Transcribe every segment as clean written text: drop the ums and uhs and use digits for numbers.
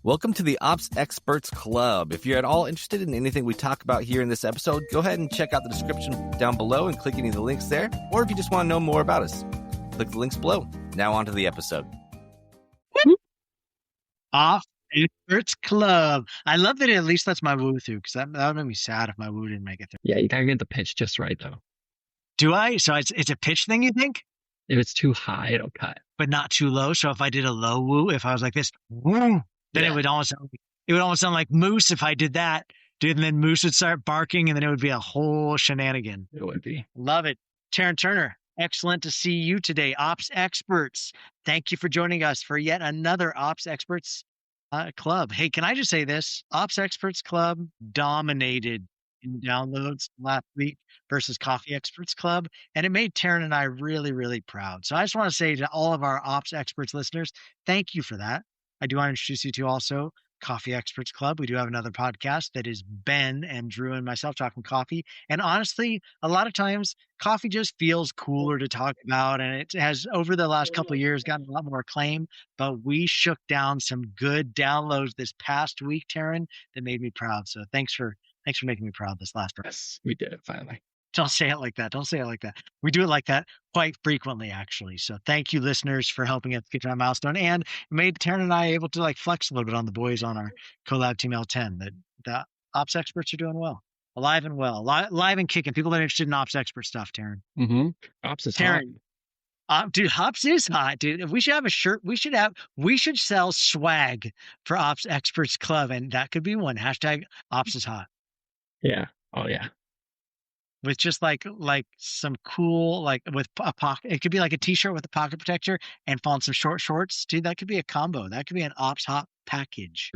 Welcome to the Ops Experts Club. If you're at all interested in anything we talk about here in this episode, go ahead and check out the description down below and click any of the links there. Or if you just want to know more about us, click the links below. Now on to the episode. Ops Experts Club. I love that it at least lets my woo through, because that would make me sad if my woo didn't make it through. Yeah, you gotta get the pitch just right, though. Do I? So it's a pitch thing, you think? If it's too high, it'll cut. But not too low. So if I did a low woo, if I was like this, woo, then it would almost sound like Moose if I did that. Dude, and then Moose would start barking, and then it would be a whole shenanigan. It would be. Love it. Terryn Turner, excellent to see you today. Ops Experts, thank you for joining us for yet another Ops Experts Club. Hey, can I just say this? Ops Experts Club dominated in downloads last week versus Coffee Experts Club, and it made Terryn and I really, really proud. So I just want to say to all of our Ops Experts listeners, thank you for that. I do want to introduce you to also Coffee Experts Club. We do have another podcast that is Ben and Drew and myself talking coffee. And honestly, a lot of times coffee just feels cooler to talk about. And it has, over the last couple of years, gotten a lot more acclaim. But we shook down some good downloads this past week, Terryn, that made me proud. So thanks for making me proud this last week. Yes, we did it finally. Don't say it like that. Don't say it like that. We do it like that quite frequently, actually. So thank you, listeners, for helping us get to that milestone. And it made Terryn and I able to flex a little bit on the boys on our Collab Team L10. That the Ops Experts are doing well. Alive and well. Live and kicking. People that are interested in Ops Expert stuff, Terryn. Mm-hmm. Ops is Terryn, hot. Dude, Ops is hot, dude. If we should have a shirt, we should sell swag for Ops Experts Club. And that could be one. Hashtag Ops is hot. Yeah. Oh, yeah. With just like some cool, with a pocket, it could be like a t-shirt with a pocket protector and on some short shorts. Dude, that could be a combo. That could be an Ops Hot package.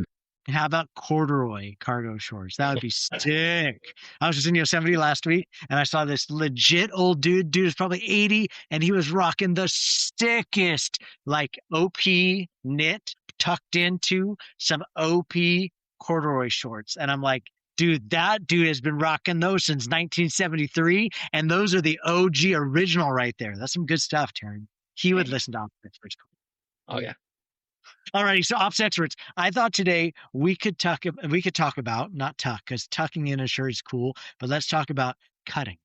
And how about corduroy cargo shorts? That would be sick. I was just in Yosemite last week and I saw this legit old dude. Dude is probably 80 and he was rocking the sickest, OP knit tucked into some OP corduroy shorts. And I'm like, dude, that dude has been rocking those since 1973, and those are the OG original right there. That's some good stuff, Terryn. He would listen to Ops Experts. Oh, yeah. Alrighty, so Ops Experts. I thought today we could talk about, not tuck, because tucking in a shirt is cool, but let's talk about cutting.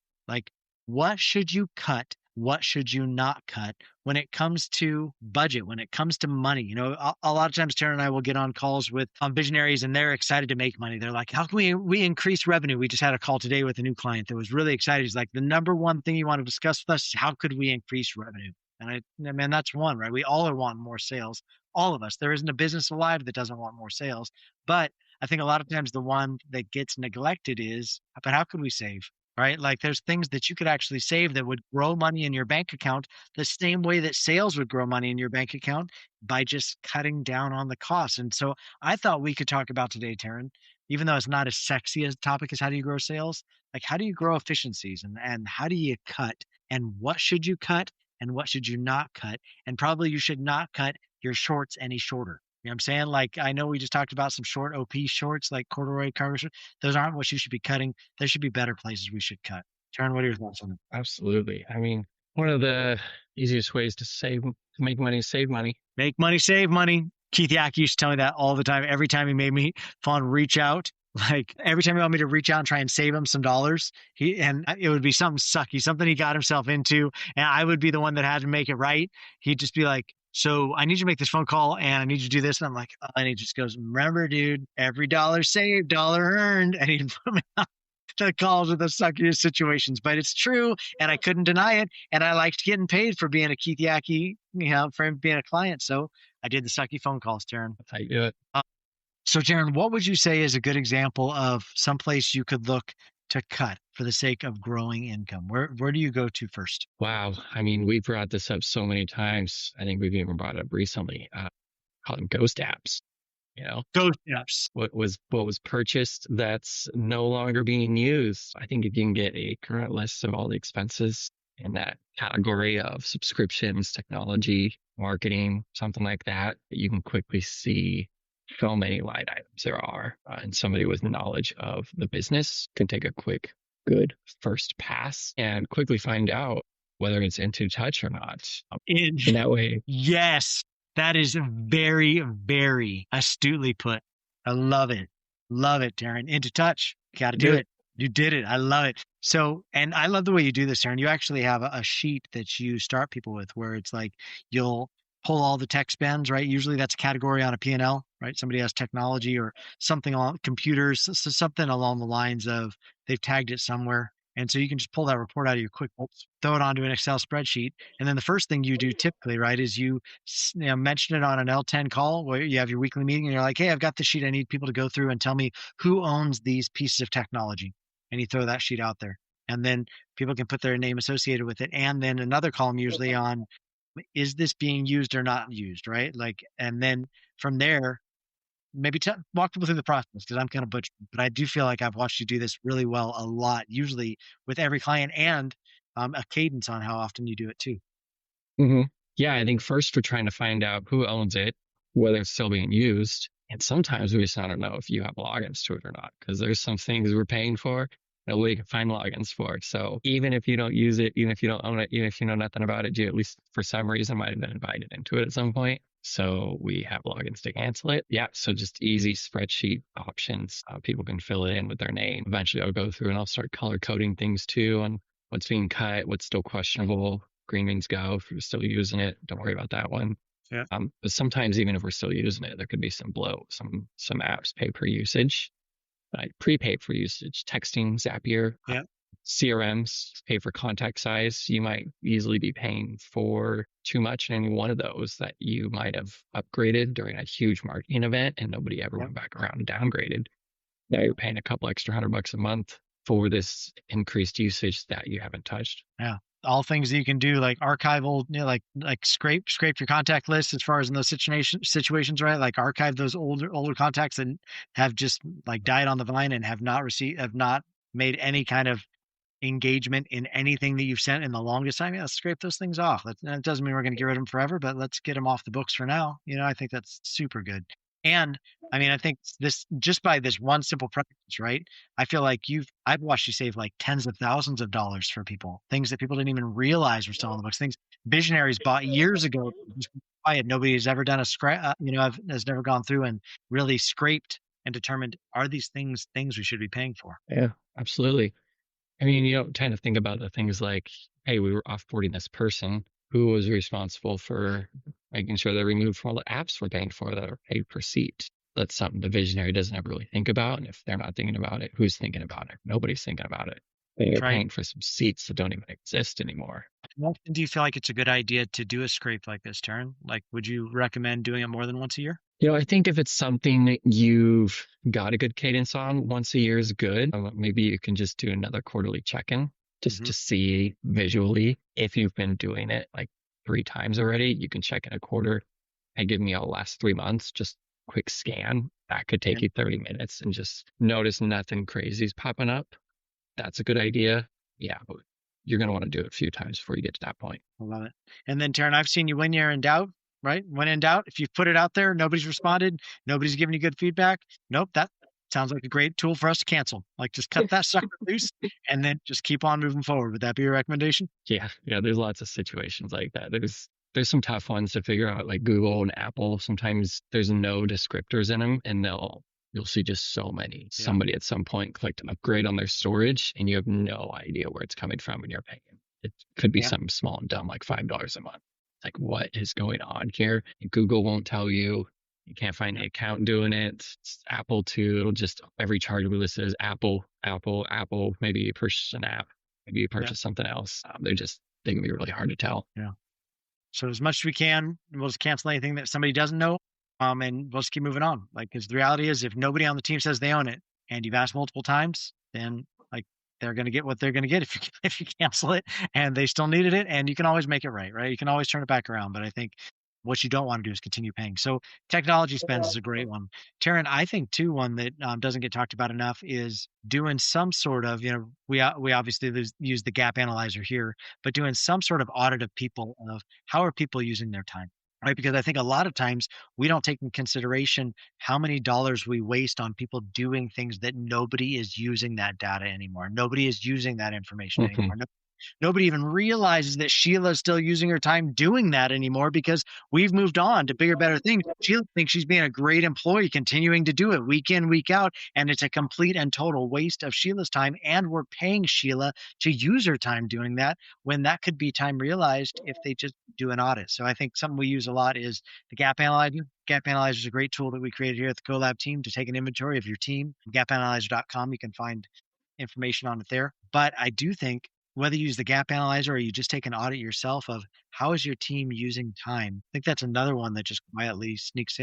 What should you cut? What should you not cut when it comes to budget, when it comes to money? A lot of times Terryn and I will get on calls with visionaries and they're excited to make money. They're like, how can we increase revenue? We just had a call today with a new client that was really excited. He's like, the number one thing you want to discuss with us is how could we increase revenue? And that's one, right? We all are wanting more sales. All of us. There isn't a business alive that doesn't want more sales. But I think a lot of times the one that gets neglected is, but how could we save? Right? There's things that you could actually save that would grow money in your bank account the same way that sales would grow money in your bank account by just cutting down on the costs. And so I thought we could talk about today, Terryn, even though it's not as sexy as a topic as how do you grow sales, how do you grow efficiencies and how do you cut and what should you cut and what should you not cut? And probably you should not cut your shorts any shorter. You know what I'm saying? I know we just talked about some short OP shorts, like corduroy cargo shorts. Those aren't what you should be cutting. There should be better places we should cut. Terryn, what are your thoughts on it? Absolutely. I mean, one of the easiest ways to make money is save money. Make money, save money. Keith Yack used to tell me that all the time. Every time he made me fun reach out, every time he wanted me to reach out and try and save him some dollars, it would be something sucky, something he got himself into, and I would be the one that had to make it right. He'd just be like, so I need you to make this phone call and I need you to do this. And I'm like, and he just goes, remember, dude, every dollar saved, dollar earned. And he'd put me on the calls with the suckiest situations, but it's true. And I couldn't deny it. And I liked getting paid for being a Keith Yackey, for him being a client. So I did the sucky phone calls, Terryn. That's how you do it. So Terryn, what would you say is a good example of someplace you could look to cut for the sake of growing income? Where do you go to first? Wow. I mean, we've brought this up so many times. I think we've even brought it up recently. Call them ghost apps. Ghost apps. What was purchased that's no longer being used. I think if you can get a current list of all the expenses in that category of subscriptions, technology, marketing, something like that, you can quickly see so many line items there are. And somebody with knowledge of the business can take a good first pass and quickly find out whether it's into touch or not. In that way. Yes. That is very, very astutely put. I love it. Love it, Terryn. Into touch. Got to do it. You did it. I love it. So, and I love the way you do this, Terryn. You actually have a sheet that you start people with where it's like you'll pull all the tech spends, right? Usually that's a category on a P&L, right? Somebody has technology or something on computers, something along the lines of they've tagged it somewhere. And so you can just pull that report out of your QuickBooks, throw it onto an Excel spreadsheet. And then the first thing you do typically, right, is you mention it on an L10 call where you have your weekly meeting and you're like, hey, I've got this sheet. I need people to go through and tell me who owns these pieces of technology. And you throw that sheet out there. And then people can put their name associated with it. And then another column usually on, is this being used or not used, right? Like, and then from there, maybe walk people through the process because I'm kind of butchered, but I do feel like I've watched you do this really well a lot, usually with every client, and a cadence on how often you do it too. Mm-hmm. Yeah, I think first we're trying to find out who owns it, whether it's still being used. And sometimes we just want to know if you have logins to it or not, because there's some things we're paying for that we can find logins for. So even if you don't use it, even if you don't own it, even if you know nothing about it, you at least for some reason might have been invited into it at some point. So we have logins to cancel it. Yeah. So just easy spreadsheet options. People can fill it in with their name. Eventually I'll go through and I'll start color coding things too on what's being cut, what's still questionable. Green means go. If you're still using it, don't worry about that one. Yeah. But sometimes even if we're still using it, there could be some bloat. Some apps pay per usage, prepaid for usage. Texting, Zapier, yeah. CRMs pay for contact size. You might easily be paying for too much in any one of those that you might have upgraded during a huge marketing event and nobody ever went back around and downgraded. Now you're paying a couple extra $100 a month for this increased usage that you haven't touched. Yeah. All things that you can do, like archival, like scrape your contact list as far as in those situations, right? Like archive those older contacts that have just like died on the vine and have not made any kind of engagement in anything that you've sent in the longest time. Yeah, let's scrape those things off. That doesn't mean we're going to get rid of them forever, but let's get them off the books for now. I think that's super good. And I mean, I think this just by this one simple practice, right? I feel like I've watched you save like tens of thousands of dollars for people, things that people didn't even realize were still on the books, things visionaries bought years ago. Nobody has ever done has never gone through and really scraped and determined, are these things we should be paying for? Yeah, absolutely. I mean, you don't tend to think about the things like, hey, we were offboarding this person. Who was responsible for making sure they're removed from all the apps we're paying for that are paid per seat? That's something the visionary doesn't ever really think about. And if they're not thinking about it, who's thinking about it? Nobody's thinking about it. They're paying for some seats that don't even exist anymore. Do you feel like it's a good idea to do a scrape like this, Terryn? Like, would you recommend doing it more than once a year? I think if it's something you've got a good cadence on, once a year is good. Maybe you can just do another quarterly check-in just to see visually if you've been doing it like 3 times already. You can check in a quarter and give me all the last 3 months, just quick scan. That could take you 30 minutes and just notice nothing crazy is popping up. That's a good idea. Yeah, but you're going to want to do it a few times before you get to that point. I love it. And then, Terryn, I've seen you when you're in doubt, right? When in doubt, if you've put it out there, nobody's responded, nobody's giving you good feedback. Nope, that sounds like a great tool for us to cancel. Like just cut that sucker loose and then just keep on moving forward. Would that be your recommendation? Yeah. There's lots of situations like that. There's some tough ones to figure out, like Google and Apple. Sometimes there's no descriptors in them and you'll see just so many. Yeah. Somebody at some point clicked an upgrade on their storage and you have no idea where it's coming from and you're paying. It could be something small and dumb, like $5 a month. Like, what is going on here? And Google won't tell you. You can't find an account doing it. It's Apple too. It'll just, every charge we list is Apple. Maybe you purchase an app. Maybe you purchase something else. They can be really hard to tell. Yeah. So as much as we can, we'll just cancel anything that somebody doesn't know. And we'll just keep moving on. Like, because the reality is if nobody on the team says they own it and you've asked multiple times, then like they're going to get what they're going to get if you cancel it and they still needed it. And you can always make it right? You can always turn it back around. But I think what you don't want to do is continue paying. So technology spends is a great one. Terryn, I think too, one that doesn't get talked about enough is doing some sort of, we obviously use the gap analyzer here, but doing some sort of audit of people, of how are people using their time, right? Because I think a lot of times we don't take in consideration how many dollars we waste on people doing things that nobody is using that data anymore. Nobody is using that information anymore. Nobody even realizes that Sheila's still using her time doing that anymore because we've moved on to bigger, better things. Sheila thinks she's being a great employee, continuing to do it week in, week out. And it's a complete and total waste of Sheila's time. And we're paying Sheila to use her time doing that when that could be time realized if they just do an audit. So I think something we use a lot is the gap analyzer. Gap Analyzer is a great tool that we created here at the Collab team to take an inventory of your team. Gapanalyzer.com, you can find information on it there. But I do think whether you use the Gap Analyzer or you just take an audit yourself of how is your team using time, I think that's another one that just quietly sneaks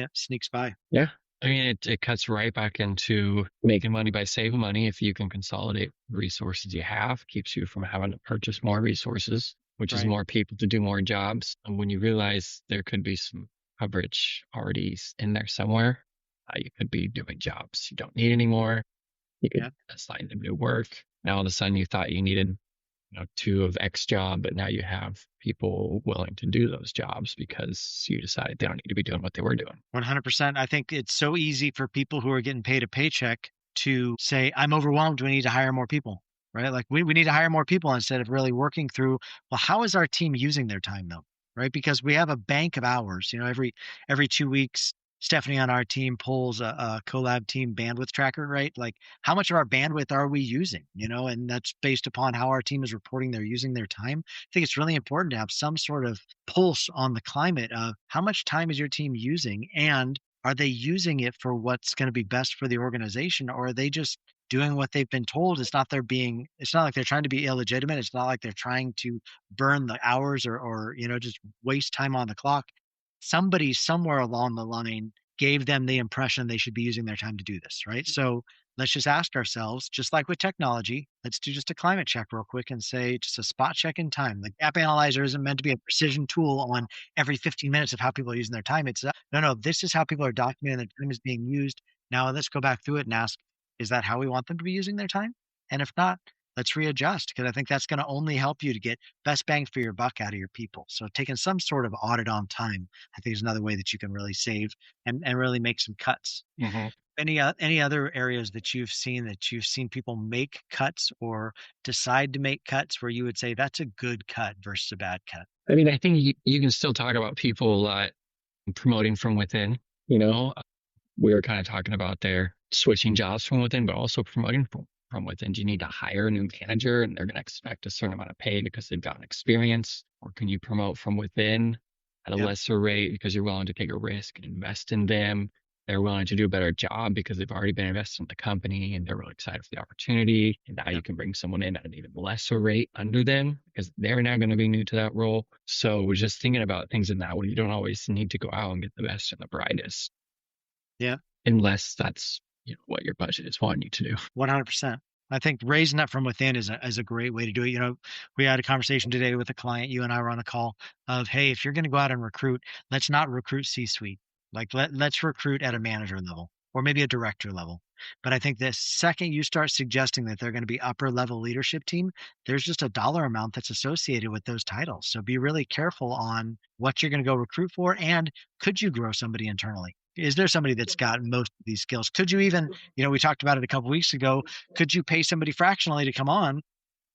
by. Yeah. I mean, it cuts right back into making money by saving money. If you can consolidate resources you have, keeps you from having to purchase more resources, which is Right. more people to do more jobs. And when you realize there could be some coverage already in there somewhere, you could be doing jobs you don't need anymore. You could assign them new work. Now all of a sudden you thought you needed 2 of X job, but now you have people willing to do those jobs because you decided they don't need to be doing what they were doing. 100%. I think it's so easy for people who are getting paid a paycheck to say, I'm overwhelmed. We need to hire more people, right? Like we need to hire more people instead of really working through, well, how is our team using their time though? Right? Because we have a bank of hours, every 2 weeks, Stephanie on our team pulls a Collab team bandwidth tracker, right? Like how much of our bandwidth are we using, and that's based upon how our team is reporting they're using their time. I think it's really important to have some sort of pulse on the climate of how much time is your team using and are they using it for what's going to be best for the organization, or are they just doing what they've been told? It's not like they're trying to be illegitimate. It's not like they're trying to burn the hours or just waste time on the clock. Somebody somewhere along the line gave them the impression they should be using their time to do this, right? So let's just ask ourselves, just like with technology, let's do just a climate check real quick and say just a spot check in time. The Gap Analyzer isn't meant to be a precision tool on every 15 minutes of how people are using their time. It's no, this is how people are documenting their time is being used. Now let's go back through it and ask, is that how we want them to be using their time? And if not, let's readjust, because I think that's going to only help you to get best bang for your buck out of your people. So taking some sort of audit on time, I think is another way that you can really save and really make some cuts. Mm-hmm. Any other areas that you've seen people make cuts or decide to make cuts where you would say that's a good cut versus a bad cut? I mean, I think you can still talk about people promoting from within. We were kind of talking about there switching jobs from within, but also promoting from within. Do you need to hire a new manager and they're going to expect a certain amount of pay because they've got experience? Or can you promote from within at a lesser rate because you're willing to take a risk and invest in them? They're willing to do a better job because they've already been invested in the company and they're really excited for the opportunity. And now you can bring someone in at an even lesser rate under them because they're now going to be new to that role. So we're just thinking about things in that way. You don't always need to go out and get the best and the brightest. Yeah. Unless that's what your budget is wanting you to do. 100%. I think raising that from within is a great way to do it. We had a conversation today with a client. You and I were on a call of, hey, if you're going to go out and recruit, let's not recruit C-suite. Like let's recruit at a manager level or maybe a director level. But I think the second you start suggesting that they're going to be upper level leadership team, there's just a dollar amount that's associated with those titles. So be really careful on what you're going to go recruit for. And could you grow somebody internally? Is there somebody that's got most of these skills? Could you even, we talked about it a couple of weeks ago, could you pay somebody fractionally to come on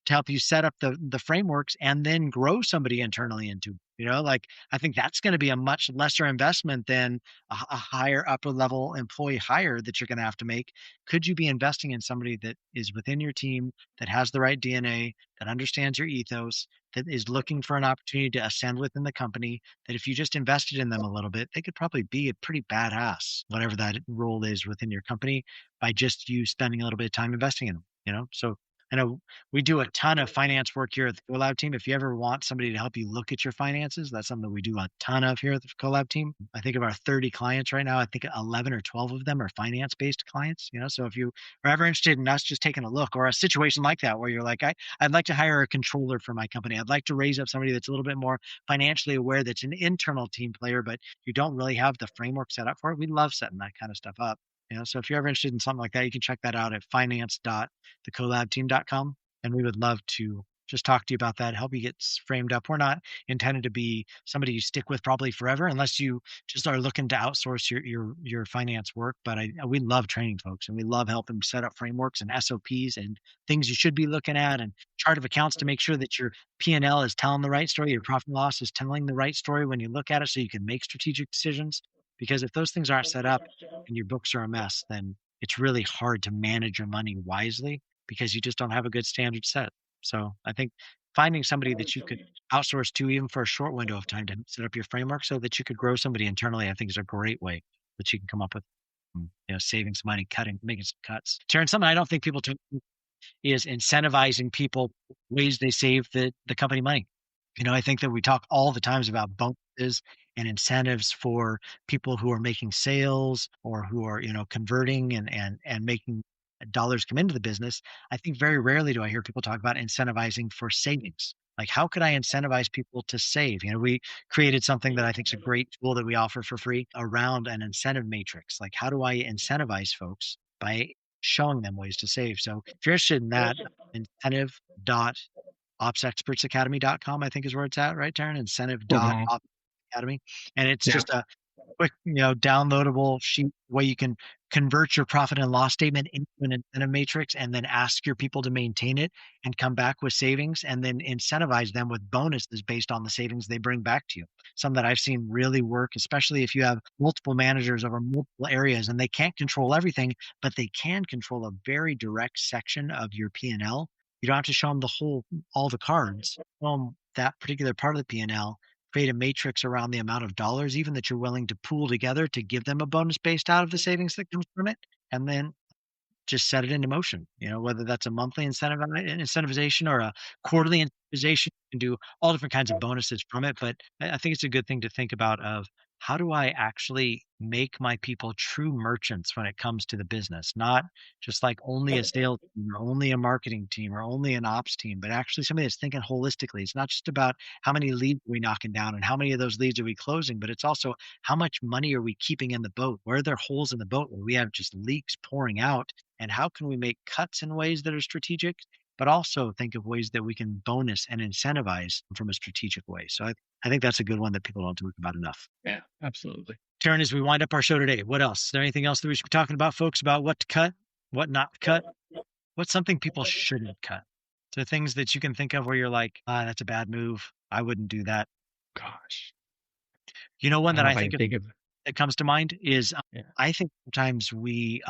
to help you set up the frameworks and then grow somebody internally into, I think that's going to be a much lesser investment than a higher upper level employee hire that you're going to have to make. Could you be investing in somebody that is within your team, that has the right DNA, that understands your ethos, that is looking for an opportunity to ascend within the company, that if you just invested in them a little bit, they could probably be a pretty badass, whatever that role is within your company, by just you spending a little bit of time investing in them, So I know we do a ton of finance work here at the Collab team. If you ever want somebody to help you look at your finances, that's something we do a ton of here at the Collab team. I think of our 30 clients right now, I think 11 or 12 of them are finance-based clients. So if you are ever interested in us just taking a look, or a situation like that where you're like, I'd like to hire a controller for my company. I'd like to raise up somebody that's a little bit more financially aware, that's an internal team player, but you don't really have the framework set up for it. We love setting that kind of stuff up. So if you're ever interested in something like that, you can check that out at finance.thecollabteam.com. And we would love to just talk to you about that, help you get framed up. We're not intended to be somebody you stick with probably forever, unless you just are looking to outsource your finance work. But we love training folks, and we love helping set up frameworks and SOPs and things you should be looking at, and chart of accounts to make sure that your P&L is telling the right story, your profit and loss is telling the right story when you look at it, so you can make strategic decisions. Because if those things aren't set up and your books are a mess, then it's really hard to manage your money wisely because you just don't have a good standard set. So I think finding somebody that you could outsource to, even for a short window of time, to set up your framework so that you could grow somebody internally, I think is a great way that you can come up with, saving some money, making some cuts. Terryn, something I don't think people do is incentivizing people ways they save the company money. I think that we talk all the times about bonuses and incentives for people who are making sales or who are, converting and making dollars come into the business. I think very rarely do I hear people talk about incentivizing for savings. Like, how could I incentivize people to save? We created something that I think is a great tool that we offer for free around an incentive matrix. Like, how do I incentivize folks by showing them ways to save? So if you're interested in that, incentive.opsexpertsacademy.com, I think is where it's at, right, Terryn? Incentive.opsacademy. And it's just a quick, downloadable sheet where you can convert your profit and loss statement into an incentive matrix, and then ask your people to maintain it and come back with savings, and then incentivize them with bonuses based on the savings they bring back to you. Some that I've seen really work, especially if you have multiple managers over multiple areas and they can't control everything, but they can control a very direct section of your P&L. You don't have to show them all the cards. Show them that particular part of the P&L, create a matrix around the amount of dollars even that you're willing to pool together to give them a bonus based out of the savings that comes from it, and then just set it into motion. Whether that's a monthly incentivization or a quarterly incentivization, you can do all different kinds of bonuses from it. But I think it's a good thing to think about of, how do I actually make my people true merchants when it comes to the business? Not just like only a sales team or only a marketing team or only an ops team, but actually somebody that's thinking holistically. It's not just about how many leads are we knocking down and how many of those leads are we closing, but it's also how much money are we keeping in the boat? Where are there holes in the boat where we have just leaks pouring out? And how can we make cuts in ways that are strategic, but also think of ways that we can bonus and incentivize from a strategic way? So I think that's a good one that people don't talk about enough. Yeah, absolutely. Terryn, as we wind up our show today, what else? Is there anything else that we should be talking about, folks, about what to cut, what not to cut? What's something people shouldn't cut? So things that you can think of where you're like, that's a bad move. I wouldn't do that. Gosh. One that I think of that comes to mind is I think sometimes we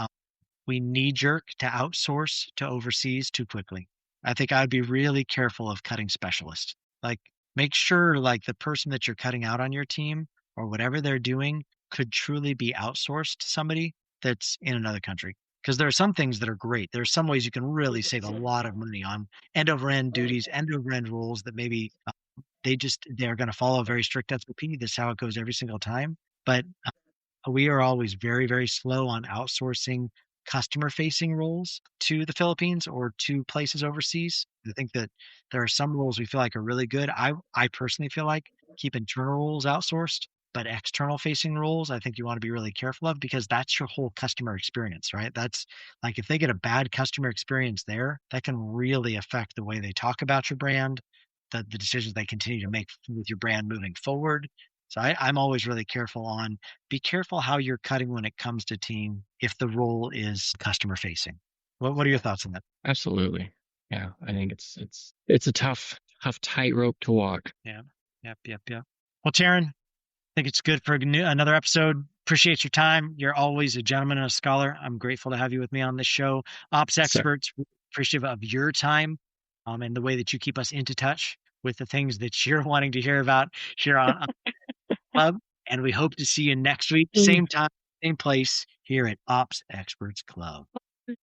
knee jerk to outsource to overseas too quickly. I think I'd be really careful of cutting specialists. Like, make sure like the person that you're cutting out on your team or whatever they're doing could truly be outsourced to somebody that's in another country. Because there are some things that are great. There are some ways you can really save a lot of money on end-over-end duties, end-over-end rules that maybe they're going to follow a very strict SOP. That's how it goes every single time. But we are always very, very slow on outsourcing customer-facing roles to the Philippines or to places overseas. I think that there are some roles we feel like are really good. I personally feel like keep internal roles outsourced, but external-facing roles, I think you want to be really careful of, because that's your whole customer experience, right? That's like, if they get a bad customer experience there, that can really affect the way they talk about your brand, the decisions they continue to make with your brand moving forward. So I'm always really careful on, be careful how you're cutting when it comes to team if the role is customer facing. What are your thoughts on that? Absolutely. Yeah, I think it's a tough tightrope to walk. Yeah. Yep. Well, Terryn, I think it's good for another episode. Appreciate your time. You're always a gentleman and a scholar. I'm grateful to have you with me on this show. Ops experts, appreciative of your time and the way that you keep us into touch with the things that you're wanting to hear about here on Club. And we hope to see you next week, same time, same place here at Ops Experts Club.